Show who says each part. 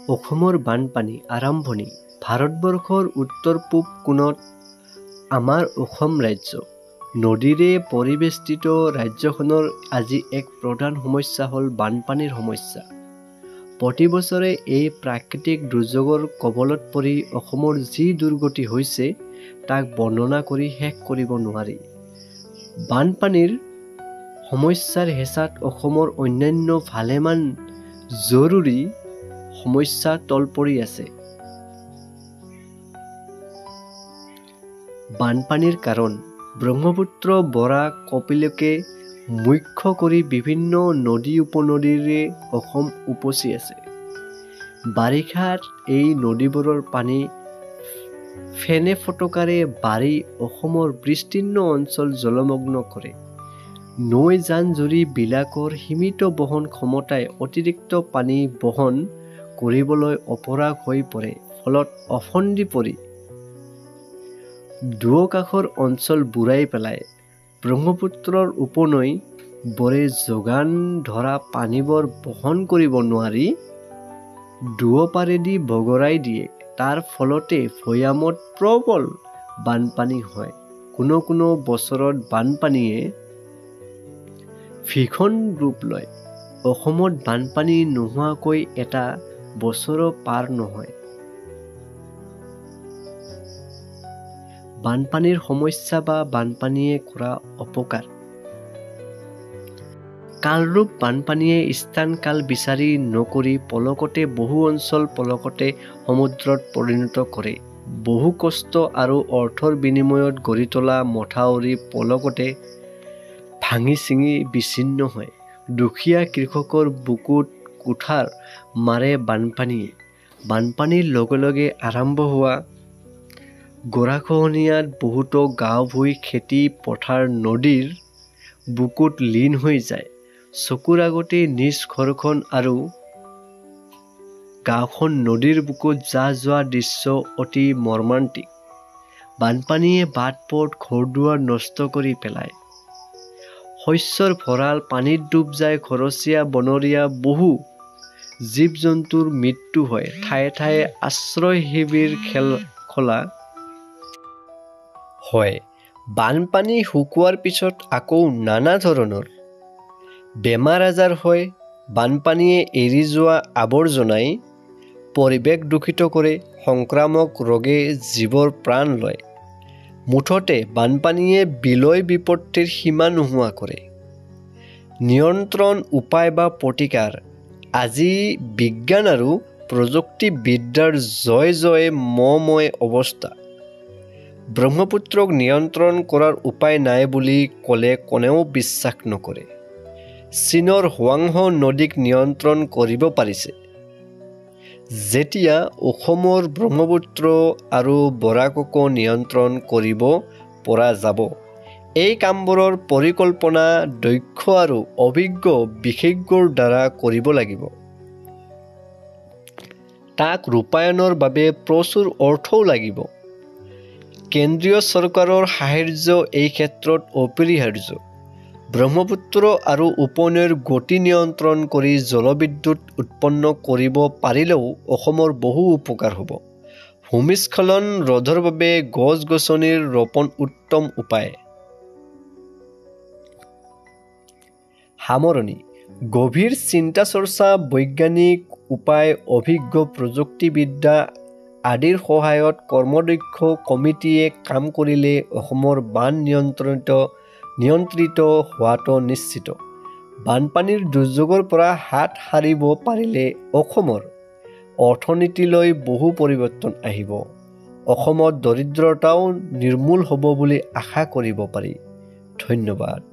Speaker 1: অসমৰ বানপানী আৰম্ভণি। ভাৰতবৰ্ষৰ উত্তৰ পূব কোণত আমাৰ অসম ৰাজ্য। নদীৰে পৰিবেষ্টিত ৰাজ্যখনৰ আজি এক প্ৰধান সমস্যা হ'ল বানপানীৰ সমস্যা। প্ৰতি বছৰে এই প্ৰাকৃতিক দুৰ্যোগৰ কবলত পৰি অসমৰ যি দুৰ্গতি হৈছে তাক বৰ্ণনা কৰি শেষ কৰিব নোৱাৰি। বানপানীৰ সমস্যাৰ হেঁচাত অসমৰ অন্যান্য ভালেমান জৰুৰী সমস্যা তল পৰি আছে। বানপানীৰ কাৰণ। ব্ৰহ্মপুত্ৰ, বৰাক, কপিলকে মুখ্য কৰি বিভিন্ন নদী উপনদীৰে অসম উপচি আছে। বাৰিষাত এই নদীবোৰৰ পানী ফেনে ফোটোকাৰে বাঢ়ি অসমৰ বিস্তীৰ্ণ অঞ্চল জলমগ্ন কৰে। নৈ জান-জুৰি বিলাকৰ সীমিত বহন ক্ষমতাই অতিৰিক্ত পানী বহন কৰিবলৈ অপৰাগ হৈ পৰে। ফলত অফন্দি পৰি দুয়োকাষৰ অঞ্চল বুৰাই পেলায়। ব্ৰহ্মপুত্ৰৰ উপনৈ বোৰে যোগান ধৰা পানীবোৰ বহন কৰিব নোৱাৰি দুয়োপাৰেদি বগৰাই দিয়ে। তাৰ ফলতে ভৈয়ামত প্ৰবল বানপানী হয়। কোনো বছৰত বানপানীয়ে ভীষণ ৰূপ লয়। অসমত বানপানী নোহোৱাকৈ এটা বছৰো পাৰ নহয়। বানপানীৰ সমস্যা বা বানপানীয়ে কৰা অপকাৰ। কালৰূপ বানপানীয়ে স্থান কাল বিচাৰি নকৰি পলকতে বহু অঞ্চল পলকতে সমুদ্ৰত পৰিণত কৰে। বহু কষ্ট আৰু অৰ্থৰ বিনিময়ত গঢ়ি তোলা মথাউৰি পলকতে ভাঙি ছিঙি বিচ্ছিন্ন হয়। দুখীয়া কৃষকৰ বুকুত কুঠাৰ মাৰে বানপানীয়ে। বানপানীৰ লগে লগে আৰম্ভ হোৱা গৰাখহনীয়াত বহুতো গাঁও-ভূঁই, খেতি পথাৰ নদীৰ বুকুত লীন হৈ যায়। চকুৰ আগতে নিজ ঘৰখন আৰু গাঁওখন নদীৰ বুকুত জাহ যোৱা দৃশ্য অতি মৰ্মান্তিক। বানপানীয়ে বাট-পথ, ঘৰ-দুৱাৰ নষ্ট কৰি পেলায়। শস্যৰ ভঁৰাল পানীত ডুব যায়। ঘৰচীয়া বনৰীয়া বহু জীৱ-জন্তুৰ মৃত্যু হয়। ঠায়ে ঠায়ে আশ্ৰয় শিবিৰ খোলা হয়। বানপানী শুকোৱাৰ পিছত আকৌ নানা ধৰণৰ বেমাৰ-আজাৰ হয়। বানপানীয়ে এৰি যোৱা আৱৰ্জনাই পৰিৱেশ দূষিত কৰে। সংক্ৰামক ৰোগে জীৱৰ প্ৰাণ লয়। মুঠতে বানপানীয়ে বিলয় বিপত্তিৰ সীমা নোহোৱা কৰে। নিয়ন্ত্ৰণ উপায় বা প্ৰতিকাৰ। আজি বিজ্ঞান আৰু প্ৰযুক্তিবিদ্যাৰ জয় ময় অৱস্থা। ব্ৰহ্মপুত্ৰক নিয়ন্ত্ৰণ কৰাৰ উপায় নাই বুলি ক'লে কোনেও বিশ্বাস নকৰে। চীনৰ হুৱাংহ নদীক নিয়ন্ত্ৰণ কৰিব পাৰিছে। যেতিয়া অসমৰ ব্ৰহ্মপুত্ৰ আৰু বৰাককো নিয়ন্ত্ৰণ কৰিব পৰা যাব। এই কামবোৰৰ পৰিকল্পনা দক্ষ আৰু অভিজ্ঞ বিশেষজ্ঞৰ দ্বাৰা কৰিব লাগিব। তাক ৰূপায়ণৰ বাবে প্ৰচুৰ অৰ্থও লাগিব। কেন্দ্ৰীয় চৰকাৰৰ সাহায্য এই ক্ষেত্ৰত অপৰিহাৰ্য। ব্ৰহ্মপুত্ৰ আৰু উপনৈৰ গতি নিয়ন্ত্ৰণ কৰি জলবিদ্যুৎ উৎপন্ন কৰিব পাৰিলেও অসমৰ বহু উপকাৰ হ'ব। ভূমিস্খলন ৰোধৰ বাবে গছ-গছনিৰ ৰোপণ উত্তম উপায়। সামৰণি। গভীৰ চিন্তা-চৰ্চা, বৈজ্ঞানিক উপায়, অভিজ্ঞ প্ৰযুক্তিবিদ্যা আদিৰ সহায়ত কৰ্মদক্ষ কমিটিয়ে কাম কৰিলে অসমৰ বান নিয়ন্ত্ৰিত হোৱাটো নিশ্চিত। বানপানীৰ দুৰ্যোগৰ পৰা হাত সাৰিব পাৰিলে অসমৰ অৰ্থনীতিলৈ বহু পৰিৱৰ্তন আহিব। অসমত দৰিদ্ৰতাও নিৰ্মূল হ'ব বুলি আশা কৰিব পাৰি। ধন্যবাদ।